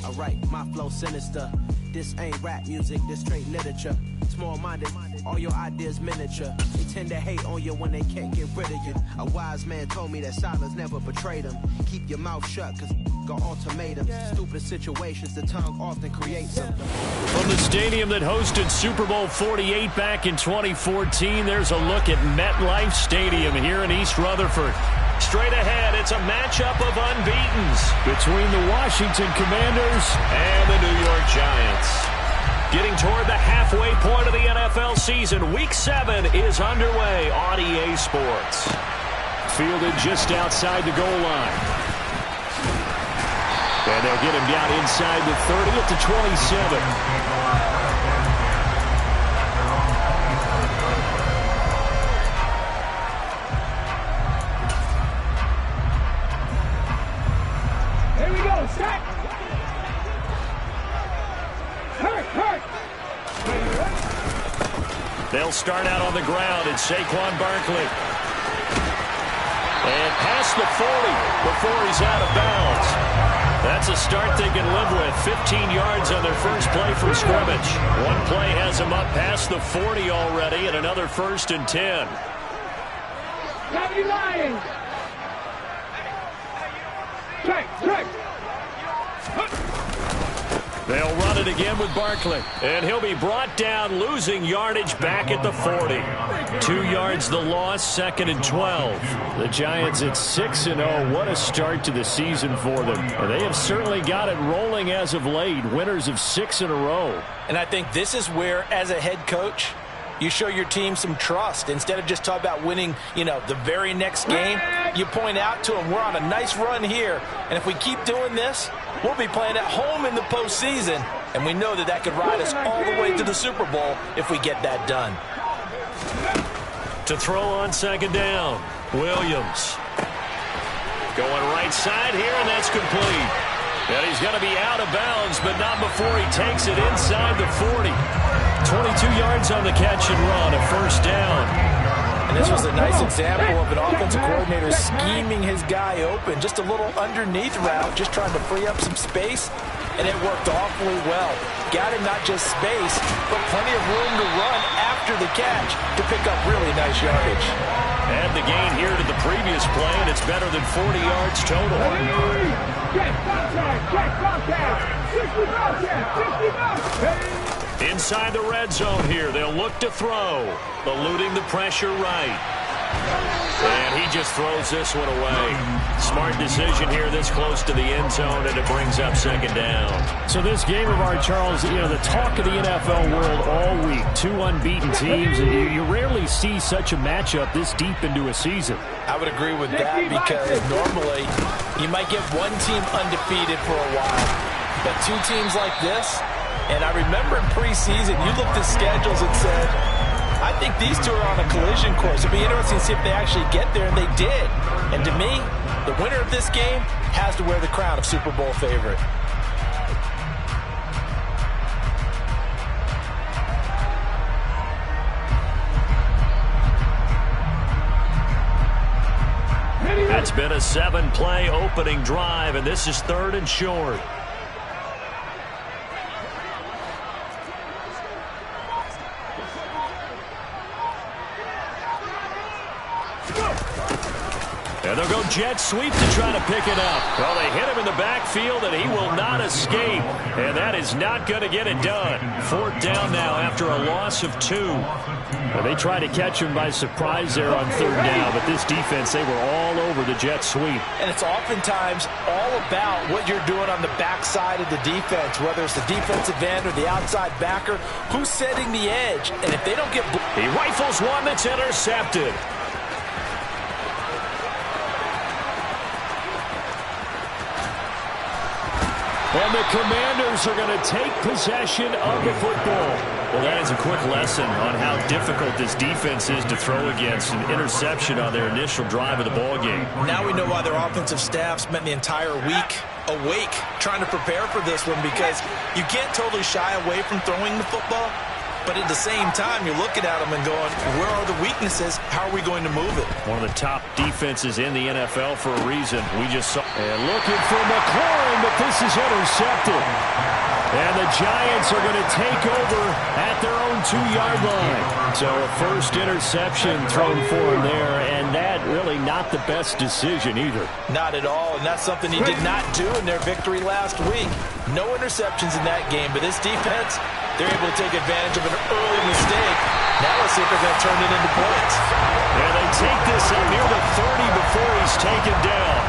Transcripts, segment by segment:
I write my flow sinister. This ain't rap music, this straight literature. Small-minded, all your ideas miniature. They tend to hate on you when they can't get rid of you. A wise man told me that silence never betrayed him. Keep your mouth shut, cause got ultimatums. Stupid situations, the tongue often creates them. From the stadium that hosted Super Bowl 48 back in 2014, there's a look at MetLife Stadium here in East Rutherford. Straight ahead, it's a matchup of unbeatens between the Washington Commanders and the New York Giants. Getting toward the halfway point of the NFL season, Week 7 is underway on EA Sports. Fielded just outside the goal line. And they'll get him down inside the 30 at the 27. They'll start out on the ground. It's Saquon Barkley. And past the 40 before he's out of bounds. That's a start they can live with. 15 yards on their first play from scrimmage. One play has them up past the 40 already, and another 1st and 10. They'll run it again with Barkley. And he'll be brought down, losing yardage back at the 40. 2 yards the loss, 2nd and 12. The Giants at 6-0. What a start to the season for them. And they have certainly got it rolling as of late. Winners of 6 in a row. And I think this is where, as a head coach, you show your team some trust. Instead of just talking about winning, the very next game, you point out to them, we're on a nice run here. And if we keep doing this, we'll be playing at home in the postseason. And we know that could ride us all the way to the Super Bowl if we get that done. To throw on 2nd down, Williams. Going right side here, and that's complete. And he's going to be out of bounds, but not before he takes it inside the 40. 22 yards on the catch and run, a 1st down. And this was a nice example of an offensive coordinator scheming his guy open. Just a little underneath route, just trying to free up some space, and it worked awfully well. Got him not just space, but plenty of room to run after the catch to pick up really nice yardage. Add the gain here to the previous play, and it's better than 40 yards total. Inside the red zone here, they'll look to throw. Eluding the pressure right. And he just throws this one away. Smart decision here this close to the end zone, and it brings up 2nd down. So this game of ours, Charles, the talk of the NFL world all week. 2 unbeaten teams. You rarely see such a matchup this deep into a season. I would agree with that because normally you might get one team undefeated for a while. But 2 teams like this, and I remember in preseason, you looked at schedules and said, I think these 2 are on a collision course. It'll be interesting to see if they actually get there, and they did. And to me, the winner of this game has to wear the crown of Super Bowl favorite. It's been a 7-play opening drive, and this is 3rd and short. And they'll go jet sweep to try to pick it up. Well, they hit him in the backfield, and he will not escape. And that is not going to get it done. 4th down now after a loss of 2. Well, they tried to catch him by surprise there on 3rd down, but this defense, they were all over the jet sweep. And it's oftentimes all about what you're doing on the backside of the defense, whether it's the defensive end or the outside backer, who's setting the edge. And if they don't get... He rifles one that's intercepted. And the Commanders are going to take possession of the football. Well, that is a quick lesson on how difficult this defense is to throw against. An interception on their initial drive of the ball game. Now we know why their offensive staff spent the entire week awake trying to prepare for this one, because you can't totally shy away from throwing the football, But at the same time, you're looking at them and going, where are the weaknesses? How are we going to move it? One of the top defenses in the NFL for a reason. We just saw. And looking for McLaurin, but this is intercepted. And the Giants are going to take over at their own 2-yard line. So a first interception thrown for him there, and that really not the best decision either. Not at all, and that's something he did not do in their victory last week. No interceptions in that game, but this defense, they're able to take advantage of an early mistake. Now let's see if they're going to turn it into points. And they take this up near the 30 before he's taken down.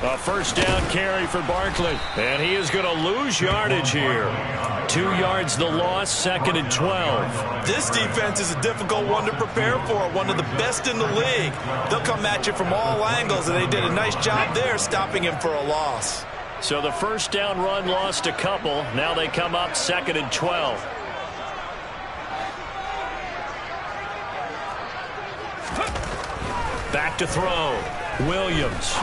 A first down carry for Barkley. And he is going to lose yardage here. 2 yards the loss, 2nd and 12. This defense is a difficult one to prepare for, one of the best in the league. They'll come at you from all angles, and they did a nice job there stopping him for a loss. So the first down run lost a couple. Now they come up 2nd and 12. Back to throw. Williams.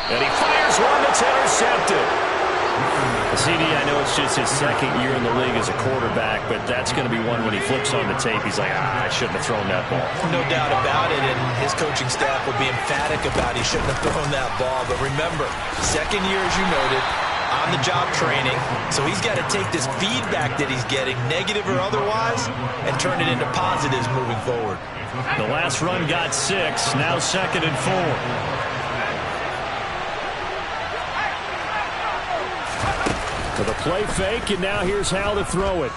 And he fires one that's intercepted. CD, I know it's just his 2nd year in the league as a quarterback, but that's going to be one when he flips on the tape. He's like, I shouldn't have thrown that ball. No doubt about it, and his coaching staff will be emphatic about he shouldn't have thrown that ball. But remember, 2nd year, as you noted, on-the-job training, so he's got to take this feedback that he's getting, negative or otherwise, and turn it into positives moving forward. The last run got 6, now 2nd and 4. To the play fake, and now here's how to throw it.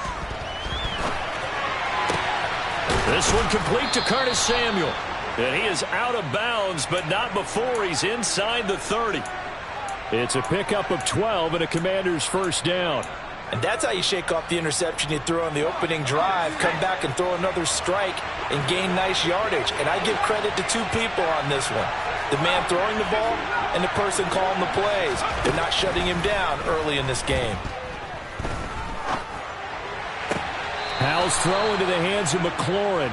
This one complete to Curtis Samuel. And he is out of bounds, but not before he's inside the 30. It's a pickup of 12 and a Commander's first down. And that's how you shake off the interception you threw on the opening drive, come back and throw another strike and gain nice yardage. And I give credit to 2 people on this one. The man throwing the ball and the person calling the plays. They're not shutting him down early in this game. Howell's throw into the hands of McLaurin.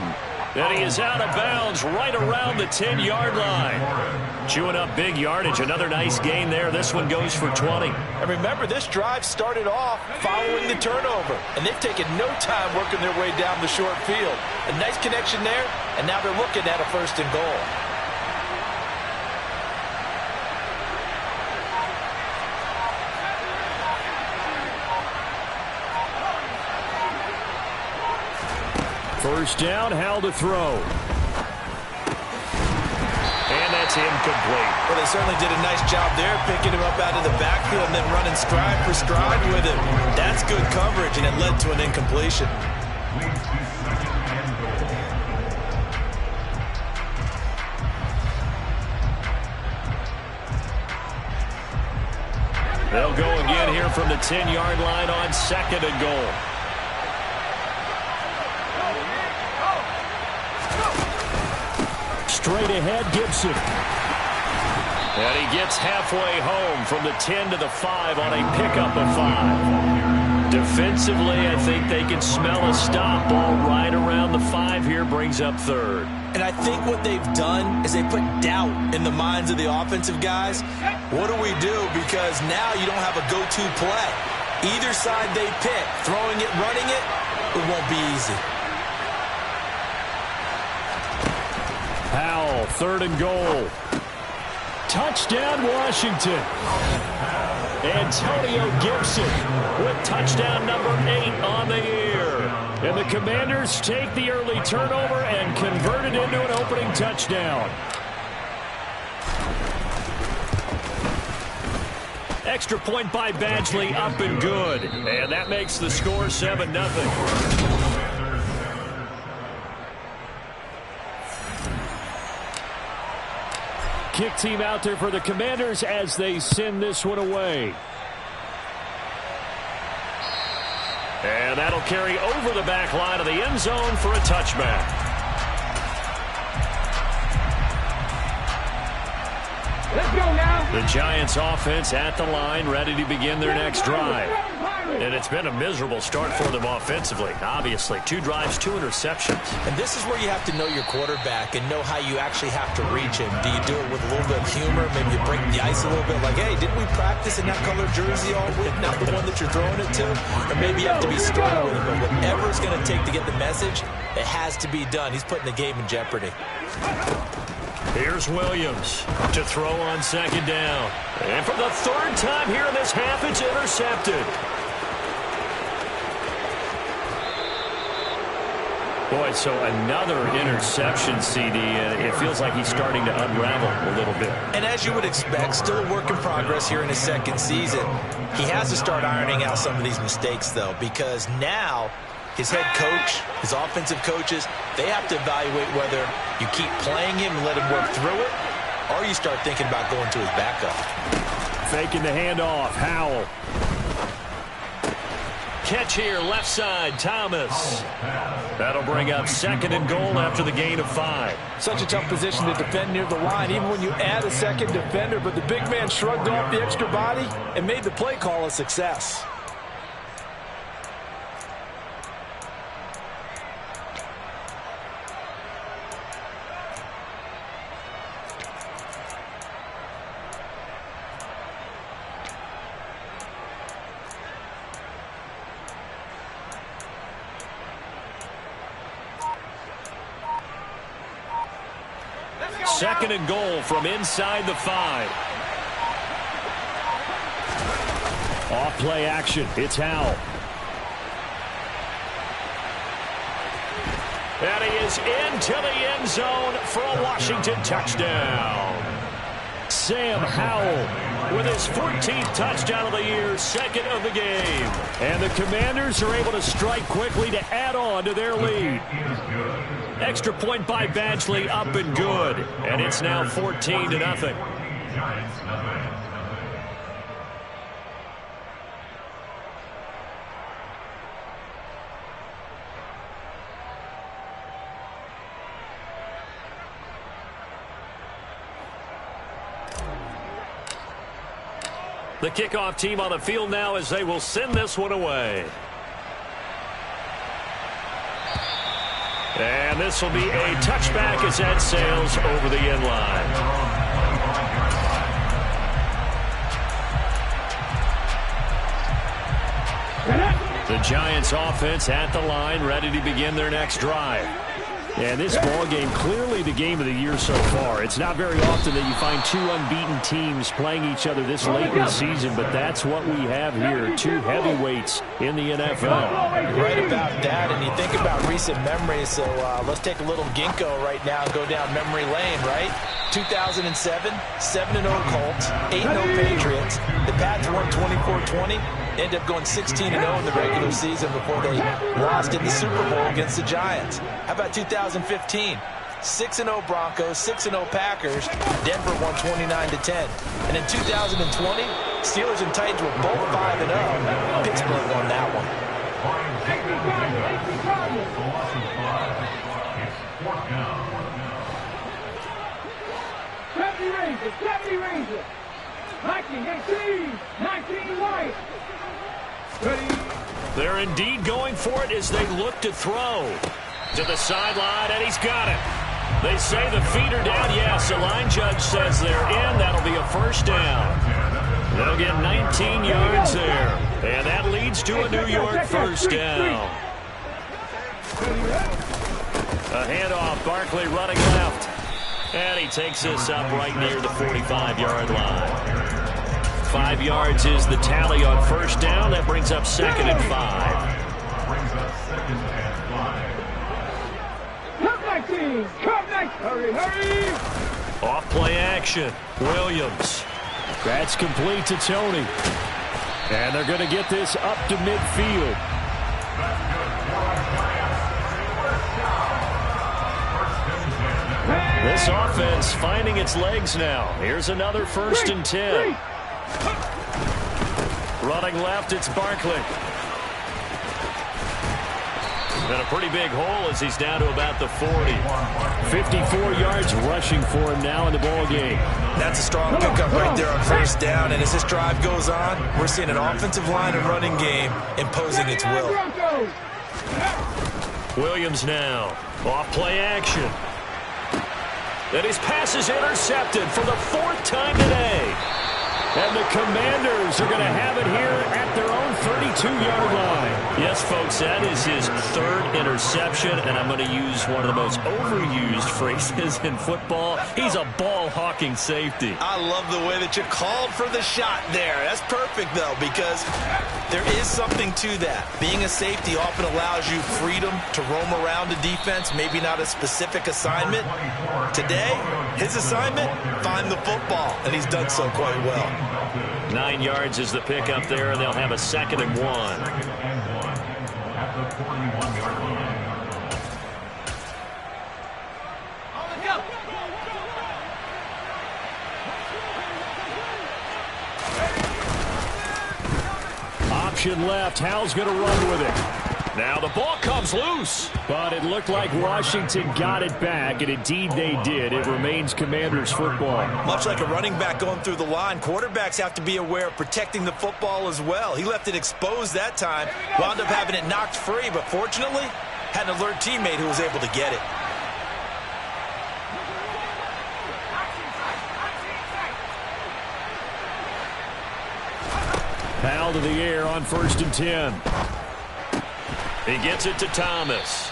And he is out of bounds right around the 10-yard line. Chewing up big yardage. Another nice gain there. This one goes for 20. And remember, this drive started off following the turnover. And they've taken no time working their way down the short field. A nice connection there, and now they're looking at a 1st and goal. First down, Howell to throw. And that's incomplete. Well, they certainly did a nice job there, picking him up out of the backfield and then running stride for stride with him. That's good coverage, and it led to an incompletion. They'll go again here from the 10-yard line on 2nd and goal. Straight ahead, Gibson. And he gets halfway home from the 10 to the 5 on a pickup of 5. Defensively, I think they can smell a stop. Ball right around the 5 here, brings up 3rd. And I think what they've done is they put doubt in the minds of the offensive guys. What do we do? Because now you don't have a go-to play. Either side they pick, throwing it, running it, it won't be easy. Howell, 3rd and goal. Touchdown, Washington. Antonio Gibson with touchdown number 8 on the year. And the Commanders take the early turnover and convert it into an opening touchdown. Extra point by Badgley, up and good. And that makes the score 7-0. Kick team out there for the Commanders as they send this one away. And that'll carry over the back line of the end zone for a touchback. Let's go now. The Giants offense at the line, ready to begin their next drive. And it's been a miserable start for them offensively, obviously. 2 drives, 2 interceptions. And this is where you have to know your quarterback and know how you actually have to reach him. Do you do it with a little bit of humor? Maybe you break the ice a little bit, like, hey, didn't we practice in that color jersey all week, not the one that you're throwing it to? Or maybe you have to be stern with him. But whatever it's going to take to get the message, it has to be done. He's putting the game in jeopardy. Here's Williams to throw on 2nd down. And for the 3rd time here in this half, it's intercepted. Boy, so another interception, CD, and it feels like he's starting to unravel a little bit. And as you would expect, still a work in progress here in his 2nd season. He has to start ironing out some of these mistakes, though, because now his head coach, his offensive coaches, they have to evaluate whether you keep playing him and let him work through it, or you start thinking about going to his backup. Faking the handoff, Howell. Catch here, left side, Thomas. That'll bring up 2nd and goal after the gain of 5. Such a tough position to defend near the line, even when you add a 2nd defender, but the big man shrugged off the extra body and made the play call a success. Second and goal from inside the 5. Off play action. It's Howell. And he is into the end zone for a Washington touchdown. Sam Howell with his 14th touchdown of the year, 2nd of the game. And the Commanders are able to strike quickly to add on to their lead. Extra point by Badgley, up and good. And it's now 14-0. The kickoff team on the field now as they will send this one away. And this will be a touchback as that sails over the end line. The Giants offense at the line, ready to begin their next drive. And this ballgame, clearly the game of the year so far. It's not very often that you find 2 unbeaten teams playing each other this late in the season, but that's what we have here, 2 heavyweights in the NFL. Right about that, and you think about recent memories, so let's take a little ginkgo right now and go down memory lane, right? 2007, 7-0 Colts, 8-0 Patriots. The Pats won 24-20. Ended up going 16-0 in the regular season before they lost in the Super Bowl against the Giants. How about 2015? 6-0 Broncos, 6-0 Packers. Denver won 29-10. And in 2020, Steelers and Titans were both 5-0. Pittsburgh won that one. Deputy Ranger, 1918, 19 white. They're indeed going for it as they look to throw. To the sideline, and he's got it. They say the feet are down. Yes, the line judge says they're in. That'll be a first down. They'll get 19 yards there. And that leads to a New York first down. A handoff, Barkley running left. And he takes this up right near the 45-yard line. 5 yards is the tally on first down. That brings up 2nd and 5. Come next. Hurry, hurry. Off play action. Williams. That's complete to Tony. And they're going to get this up to midfield. This offense finding its legs now. Here's another 1st and 10. Running left, it's Barkley. And a pretty big hole as he's down to about the 40. 54 yards rushing for him now in the ball game. That's a strong pickup right there on first down. And as this drive goes on, we're seeing an offensive line and running game imposing its will. Williams now. Off play action. And his pass is intercepted for the 4th time today. And the Commanders are going to have it here at their own 32-yard line. Yes, folks, that is his 3rd interception, and I'm going to use one of the most overused phrases in football. He's a ball-hawking safety. I love the way that you called for the shot there. That's perfect, though, because there is something to that. Being a safety often allows you freedom to roam around the defense, maybe not a specific assignment. Today, his assignment, find the football, and he's done so quite well. 9 yards is the pickup there, and they'll have a 2nd and 1. Option left. Howell's going to run with it. Now the ball comes loose. But it looked like Washington got it back, and indeed they did. It remains Commanders football. Much like a running back going through the line, quarterbacks have to be aware of protecting the football as well. He left it exposed that time, wound up having it knocked free, but fortunately, had an alert teammate who was able to get it. Foul to the air on 1st and 10. He gets it to Thomas.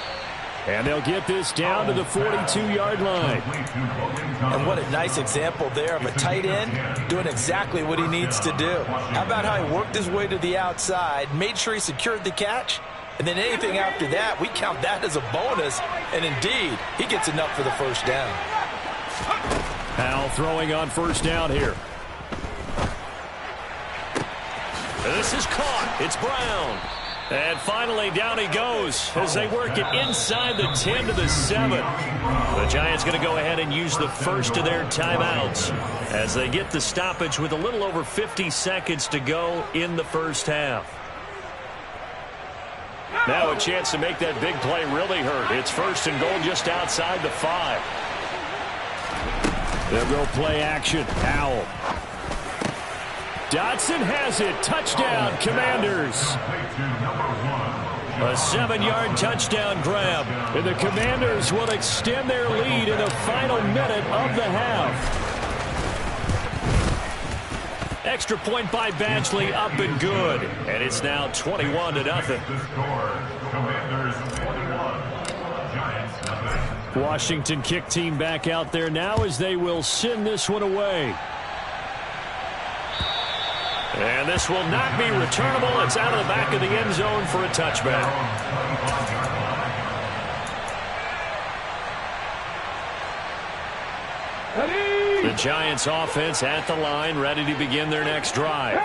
And they'll get this down to the 42-yard line. And what a nice example there of a tight end doing exactly what he needs to do. How about how he worked his way to the outside, made sure he secured the catch, and then anything after that, we count that as a bonus. And indeed, he gets enough for the first down. Howell throwing on 1st down here. This is caught. It's Brown. And finally, down he goes as they work it inside the 10 to the 7. The Giants going to go ahead and use the first of their timeouts as they get the stoppage with a little over 50 seconds to go in the first half. Now a chance to make that big play really hurt. It's 1st and goal just outside the 5. They'll go play action. Howell. Dotson has it. Touchdown, Commanders. A 7-yard touchdown grab. And the Commanders will extend their lead in the final minute of the half. Extra point by Badgley, up and good. And it's now 21-0. Washington kick team back out there now as they will send this one away. And this will not be returnable. It's out of the back of the end zone for a touchback. The Giants offense at the line, ready to begin their next drive.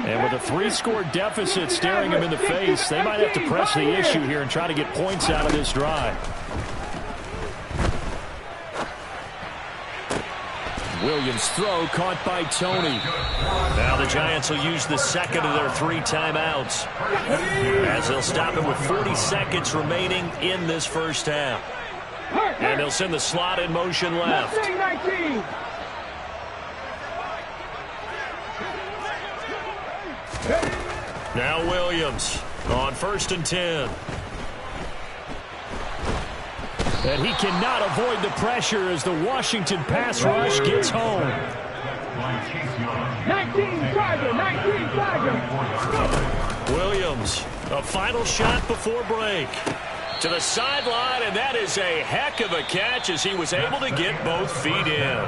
And with a 3-score deficit staring them in the face, they might have to press the issue here and try to get points out of this drive. Williams' throw caught by Tony. Now the Giants will use the 2nd of their 3 timeouts as they'll stop it with 40 seconds remaining in this first half. And they'll send the slot in motion left. Now Williams on 1st and 10. And he cannot avoid the pressure as the Washington pass rush gets home. 19 Charger, 19 Charger. Williams, a final shot before break. To the sideline, and that is a heck of a catch as he was able to get both feet in.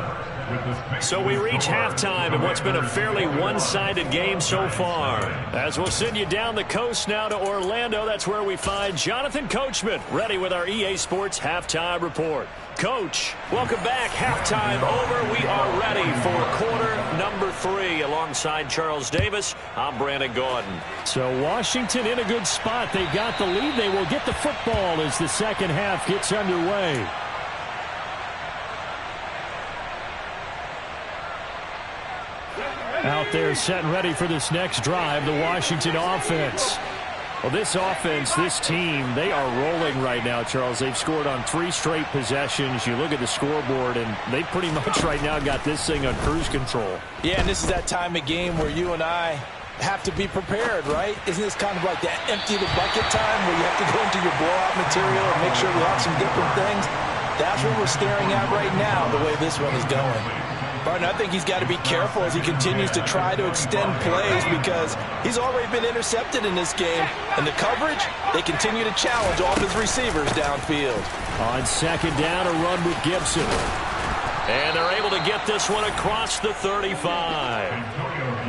So we reach halftime in what's been a fairly one-sided game so far. As we'll send you down the coast now to Orlando, that's where we find Jonathan Coachman ready with our EA Sports Halftime Report. Coach, welcome back. Halftime over. We are ready for quarter number 3 alongside Charles Davis. I'm Brandon Gordon. So Washington in a good spot. They've got the lead. They will get the football as the second half gets underway. Out there set and ready for this next drive, the Washington offense. Well, this offense, this team, they are rolling right now, Charles. They've scored on 3 straight possessions. You look at the scoreboard, and they pretty much right now got this thing on cruise control. Yeah, and this is that time of game where you and I have to be prepared, right? Isn't this kind of like that empty the bucket time where you have to go into your blowout material and make sure we have some different things? That's what we're staring at right now, the way this one is going. Barton, I think he's got to be careful as he continues to try to extend plays because he's already been intercepted in this game. And the coverage, they continue to challenge all of his receivers downfield. On second down, a run with Gibson. And they're able to get this one across the 35.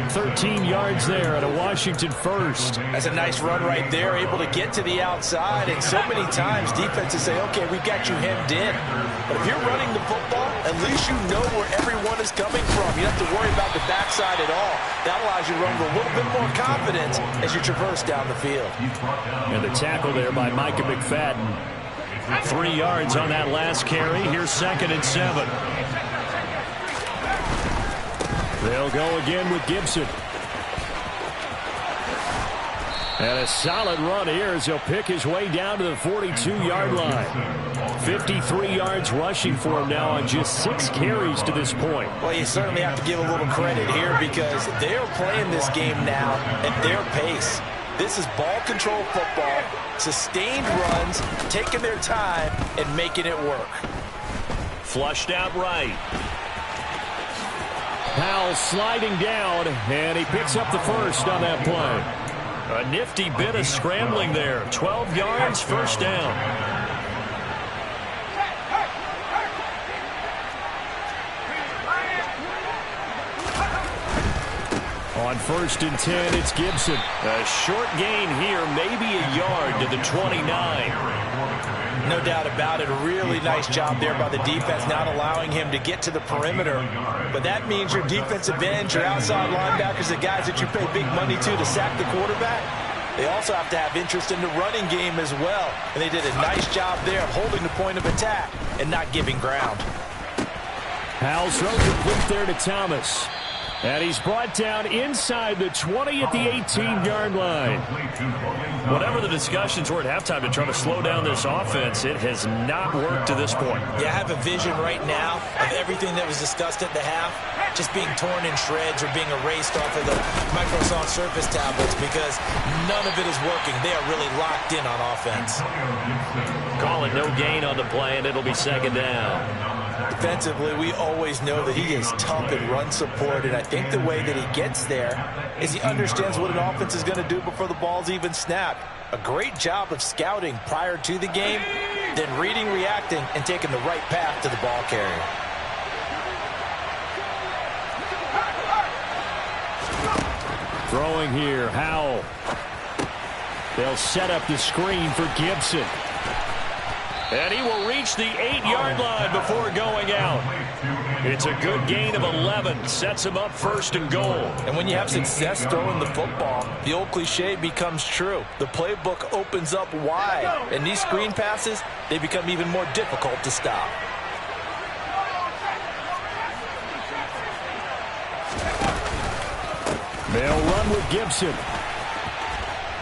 13 yards there at a Washington first. That's a nice run right there, able to get to the outside. And so many times defenses say, okay, we've got you hemmed in. But if you're running the football, at least you know where everyone is coming from. You don't have to worry about the backside at all. That allows you to run with a little bit more confidence as you traverse down the field. And the tackle there by Micah McFadden. 3 yards on that last carry. Here's 2nd and 7. They'll go again with Gibson. And a solid run here as he'll pick his way down to the 42-yard line. 53 yards rushing for him now on just 6 carries to this point. Well, you certainly have to give a little credit here because they're playing this game now at their pace. This is ball control football, sustained runs, taking their time and making it work. Flushed out right. Powell sliding down, and he picks up the first on that play. A nifty bit of scrambling there. 12 yards, first down. On 1st and 10, it's Gibson. A short gain here, maybe a yard to the 29. No doubt about it. A really nice job there by the defense, not allowing him to get to the perimeter. But that means your defensive ends, your outside linebackers, the guys that you pay big money to sack the quarterback, they also have to have interest in the running game as well. And they did a nice job there of holding the point of attack and not giving ground. Powell's throw complete there to Thomas. And he's brought down inside the 20 at the 18-yard line. Whatever the discussions were at halftime to try to slow down this offense, it has not worked to this point. Yeah, I have a vision right now of everything that was discussed at the half just being torn in shreds or being erased off of the Microsoft Surface tablets because none of it is working. They are really locked in on offense. Call it no gain on the play, and it'll be 2nd down. Defensively, we always know that he is tough in run support, and I think the way that he gets there is he understands what an offense is going to do before the ball's even snapped. A great job of scouting prior to the game, then reading, reacting, and taking the right path to the ball carrier. Throwing here, Howell. They'll set up the screen for Gibson. And he will reach the 8-yard line before going out. It's a good gain of 11. Sets him up 1st and goal. And when you have success throwing the football, the old cliche becomes true. The playbook opens up wide. And these screen passes, they become even more difficult to stop. They'll run with Gibson.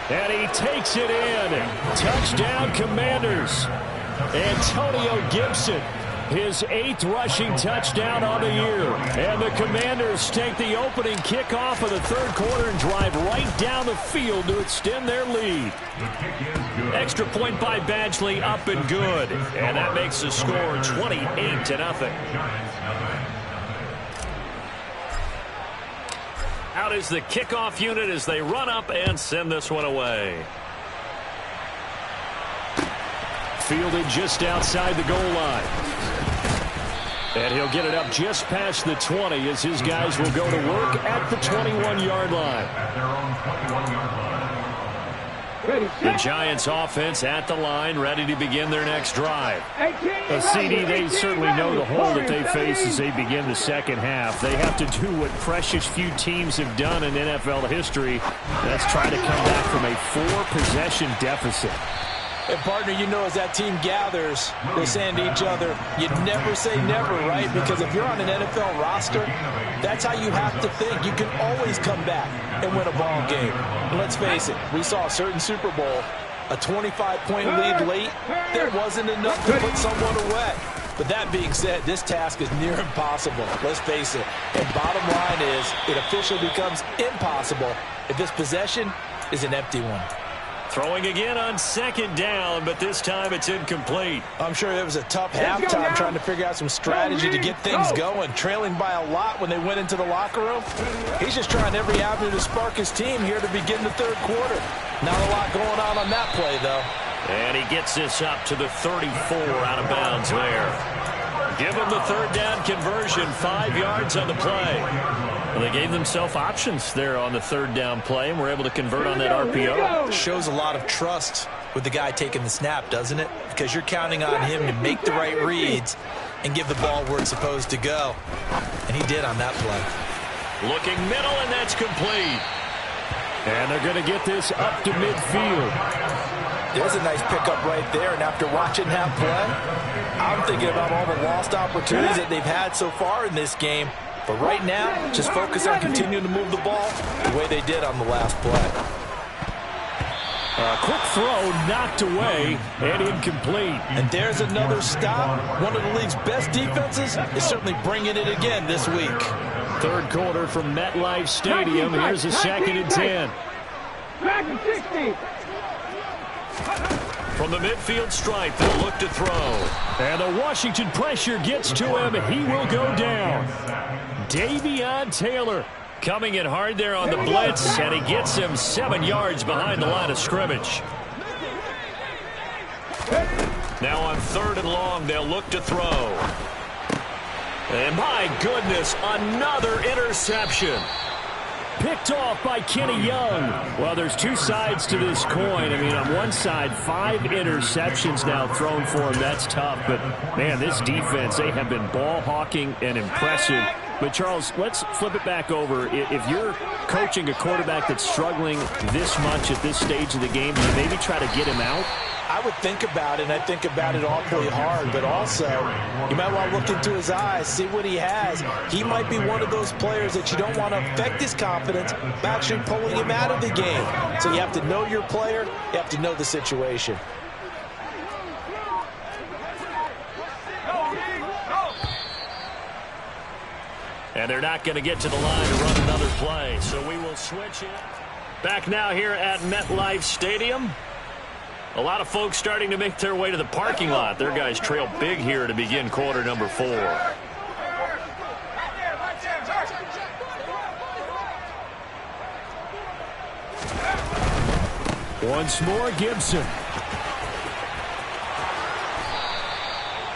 And he takes it in. Touchdown, Commanders. Antonio Gibson, his 8th rushing touchdown on the year. And the Commanders take the opening kickoff of the 3rd quarter and drive right down the field to extend their lead. Extra point by Badgley, up and good. And that makes the score 28-0. Out is the kickoff unit as they run up and send this one away. Fielded just outside the goal line. And he'll get it up just past the 20 as his guys will go to work at the 21-yard line. The Giants offense at the line, ready to begin their next drive. CD, they certainly know the hole that they face as they begin the second half. They have to do what precious few teams have done in NFL history. That's try to come back from a 4-possession deficit. And, partner, you know as that team gathers, they're saying to each other, you never say never, right? Because if you're on an NFL roster, that's how you have to think. You can always come back and win a ball game. And let's face it, we saw a certain Super Bowl, a 25-point lead late. There wasn't enough to put someone away. But that being said, this task is near impossible. Let's face it. And bottom line is, it officially becomes impossible if this possession is an empty one. Throwing again on second down, but this time it's incomplete. I'm sure it was a tough halftime trying to figure out some strategy to get things going. Trailing by a lot when they went into the locker room. He's just trying every avenue to spark his team here to begin the third quarter. Not a lot going on that play, though. And he gets this up to the 34 out of bounds there. Give him the third down conversion, 5 yards on the play. Well, they gave themselves options there on the third down play and were able to convert on that RPO. Shows a lot of trust with the guy taking the snap, doesn't it? Because you're counting on him to make the right reads and give the ball where it's supposed to go. And he did on that play. Looking middle, and that's complete. And they're going to get this up to midfield. There's a nice pickup right there, and after watching that play, I'm thinking about all the lost opportunities that they've had so far in this game. But right now, just focus on continuing to move the ball the way they did on the last play. A quick throw knocked away and incomplete. And there's another stop. One of the league's best defenses is certainly bringing it again this week. Third quarter from MetLife Stadium. Here's a second and 10. From the midfield stripe, they'll look to throw. And the Washington pressure gets to him. He will go down. Davion Taylor coming in hard there on the blitz, and he gets him 7 yards behind the line of scrimmage. Now on third and long, they'll look to throw. And my goodness, another interception. Picked off by Kenny Young. Well, there's two sides to this coin. I mean, on one side, 5 interceptions now thrown for him. That's tough. But, man, this defense, they have been ball hawking and impressive. But, Charles, let's flip it back over. If you're coaching a quarterback that's struggling this much at this stage of the game, do you maybe try to get him out? I would think about it, and I think about it awfully hard. But also, you might want to look into his eyes, see what he has. He might be one of those players that you don't want to affect his confidence by actually pulling him out of the game. So you have to know your player. You have to know the situation. And they're not going to get to the line to run another play. So we will switch it. Back now here at MetLife Stadium. A lot of folks starting to make their way to the parking lot. Their guys trail big here to begin quarter number 4. Once more, Gibson.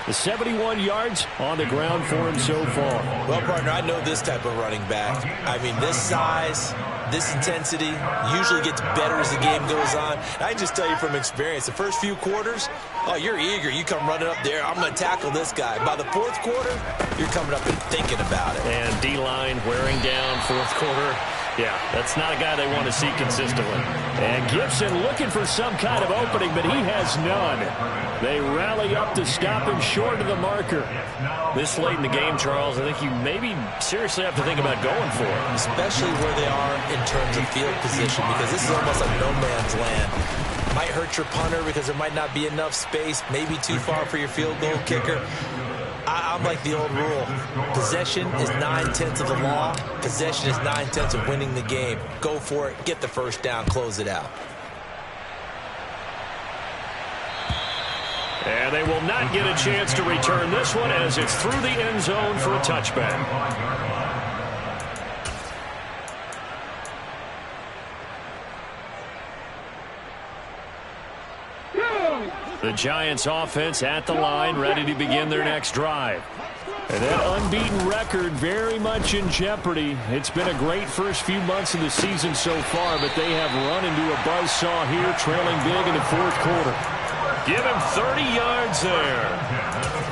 The 71 yards on the ground for him so far. Well, partner, I know this type of running back. I mean, this size, this intensity usually gets better as the game goes on. And I just tell you from experience, the first few quarters, oh, you're eager. You come running up there, I'm going to tackle this guy. By the fourth quarter, you're coming up and thinking about it. And D-line wearing down fourth quarter. Yeah, that's not a guy they want to see consistently. And Gibson looking for some kind of opening, but he has none. They rally up to stop him short of the marker. This late in the game, Charles, I think you maybe seriously have to think about going for it. Especially where they are in terms of field position, because this is almost like no man's land. Might hurt your punter because there might not be enough space, maybe too far for your field goal kicker. I'm like the old rule. Possession is 9/10 of the law. Possession is 9/10 of winning the game. Go for it. Get the first down. Close it out. And they will not get a chance to return this one as it's through the end zone for a touchback. The Giants offense at the line, ready to begin their next drive. And that unbeaten record very much in jeopardy. It's been a great first few months of the season so far, but they have run into a buzzsaw here, trailing big in the fourth quarter. Give him 30 yards there.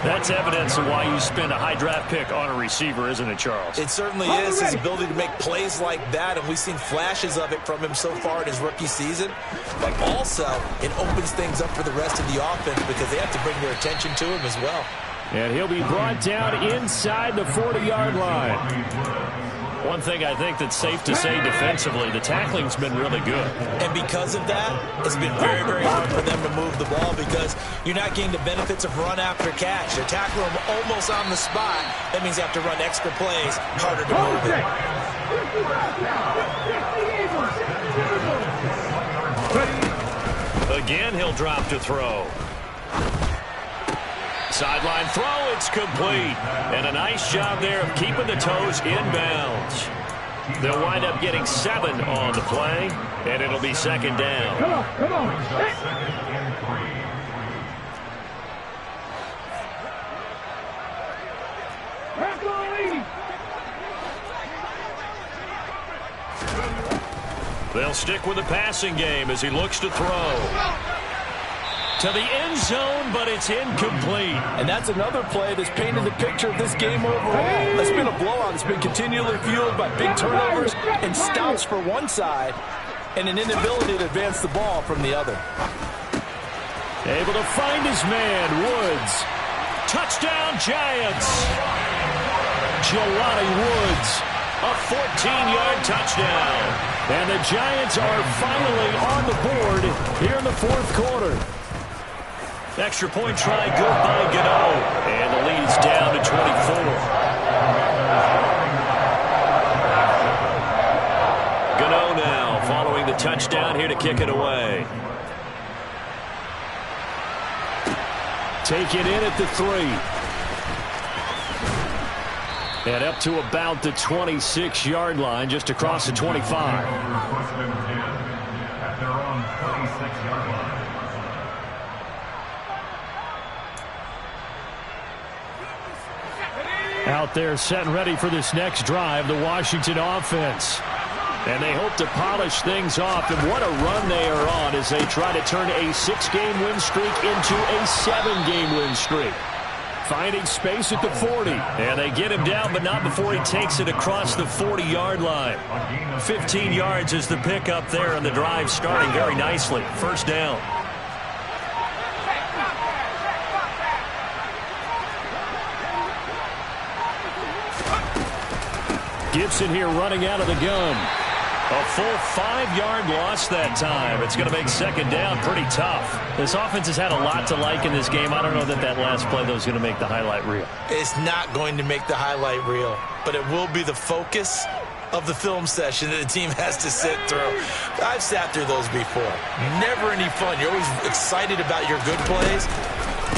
That's evidence of why you spend a high draft pick on a receiver, isn't it, Charles? It certainly is, his ability to make plays like that, and we've seen flashes of it from him so far in his rookie season. But also, it opens things up for the rest of the offense because they have to bring their attention to him as well. And he'll be brought down inside the 40-yard line. One thing I think that's safe to say defensively, the tackling's been really good. And because of that, it's been very, very hard for them to move the ball because you're not getting the benefits of run after catch. They're tackling them almost on the spot. That means you have to run extra plays, harder to move it. Again, he'll drop to throw. Sideline throw, it's complete. And a nice job there of keeping the toes inbounds. They'll wind up getting 7 on the play, and it'll be second down. Come on, come on. They'll stick with the passing game as he looks to throw. To the end zone, but it's incomplete. And that's another play that's painted the picture of this game overall. It's been a blowout. It's been continually fueled by big turnovers and stops for one side and an inability to advance the ball from the other. Able to find his man, Woods. Touchdown, Giants. Jelani Woods, a 14-yard touchdown. And the Giants are finally on the board here in the fourth quarter. Extra point try good by Gano. And the lead's down to 24. Gano now following the touchdown here to kick it away. Take it in at the 3. And up to about the 26-yard line, just across the 25. At their own 26-yard line. Out there set and ready for this next drive, the Washington offense. And they hope to polish things off. And what a run they are on as they try to turn a 6-game win streak into a 7-game win streak. Finding space at the 40. And they get him down, but not before he takes it across the 40-yard line. 15 yards is the pickup there, and the drive starting very nicely. First down. Gibson here running out of the gun. A full 5-yard loss that time. It's going to make second down pretty tough. This offense has had a lot to like in this game. I don't know that that last play, though, is going to make the highlight reel. It's not going to make the highlight reel, but it will be the focus of the film session that the team has to sit through. I've sat through those before. Never any fun. You're always excited about your good plays,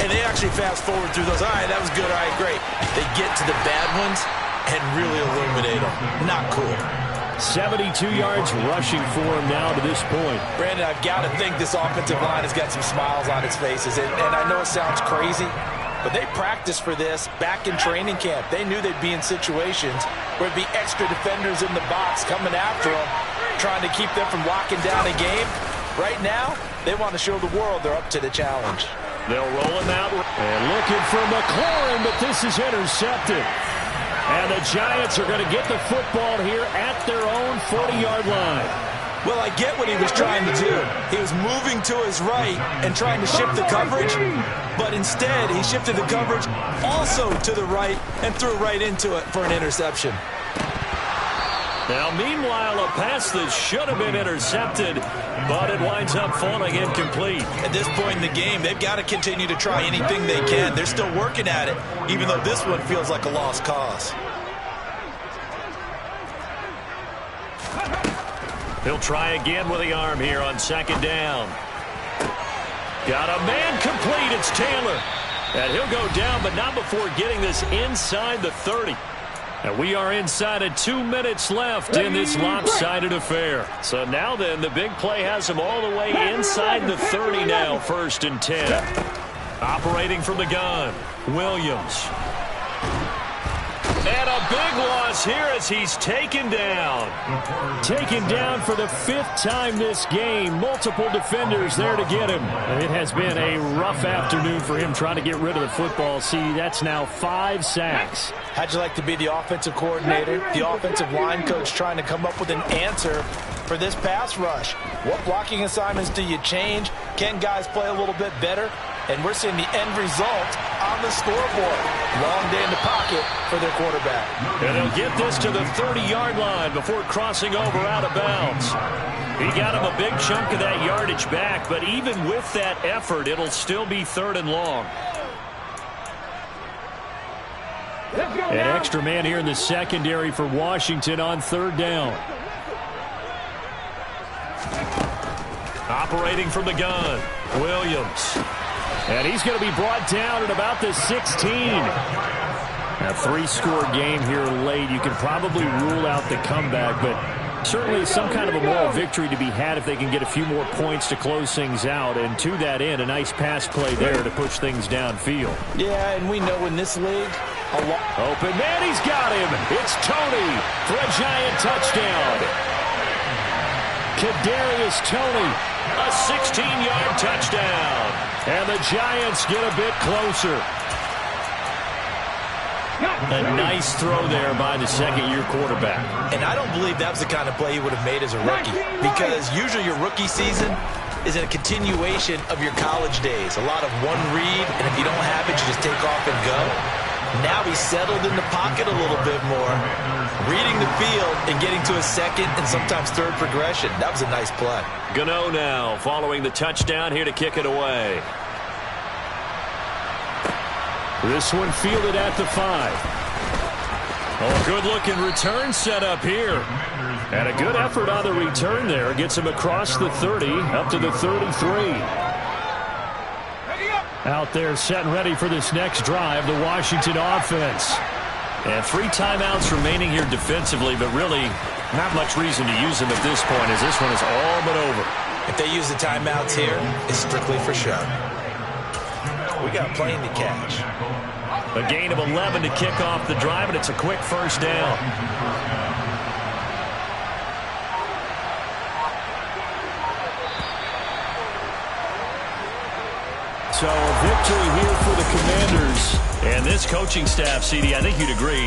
and they actually fast forward through those. All right, that was good. All right, great. They get to the bad ones and really illuminate them. Not cool. 72 yards rushing for him now to this point. Brandon, I've got to think this offensive line has got some smiles on its faces. And I know it sounds crazy, but they practiced for this back in training camp. They knew they'd be in situations where it'd be extra defenders in the box coming after them, trying to keep them from locking down a game. Right now, they want to show the world they're up to the challenge. They'll roll him out. And looking for McLaurin, but this is intercepted. And the Giants are going to get the football here at their own 40-yard line. Well, I get what he was trying to do. He was moving to his right and trying to shift the coverage, but instead he shifted the coverage also to the right and threw right into it for an interception. Now, meanwhile, a pass that should have been intercepted, but it winds up falling incomplete. At this point in the game, they've got to continue to try anything they can. They're still working at it, even though this one feels like a lost cause. He'll try again with the arm here on second down. Got a man complete. It's Taylor. And he'll go down, but not before getting this inside the 30. And we are inside of 2 minutes left in this lopsided affair. So now then, the big play has him all the way inside the 30 now, 1st and 10. Operating from the gun, Williams. And And a big loss here as he's taken down. Taken down for the 5th time this game. Multiple defenders there to get him. It has been a rough afternoon for him trying to get rid of the football. See, that's now 5 sacks. How'd you like to be the offensive coordinator, the offensive line coach trying to come up with an answer for this pass rush? What blocking assignments do you change? Can guys play a little bit better? And we're seeing the end result on the scoreboard. Long day in the pocket for their quarterback. And they'll get this to the 30-yard line before crossing over out of bounds. He got him a big chunk of that yardage back, but even with that effort, it'll still be 3rd and long. An extra man here in the secondary for Washington on 3rd down. Operating from the gun, Williams. And he's going to be brought down at about the 16. A 3-score game here late. You can probably rule out the comeback, but certainly some kind of a moral victory to be had if they can get a few more points to close things out. And to that end, a nice pass play there to push things downfield. Yeah, and we know in this league, open man, he's got him. It's Tony for a giant touchdown. Kadarius Toney, a 16-yard touchdown. And the Giants get a bit closer. A nice throw there by the second-year quarterback. And I don't believe that was the kind of play he would have made as a rookie, because usually your rookie season is a continuation of your college days. A lot of one read, and if you don't have it, you just take off and go. Now he's settled in the pocket a little bit more, reading the field and getting to a second and sometimes third progression. That was a nice play. Gano now following the touchdown here to kick it away. This one fielded at the 5. Oh, good-looking return set up here. And a good effort on the return there. Gets him across the 30, up to the 33. Out there set and ready for this next drive, the Washington offense. And 3 timeouts remaining here defensively, but really not much reason to use them at this point, as this one is all but over. If they use the timeouts here, it's strictly for show. We got plenty to catch. A gain of 11 to kick off the drive, and it's a quick 1st down. So a victory here for the Commanders. And this coaching staff, CD, I think you'd agree,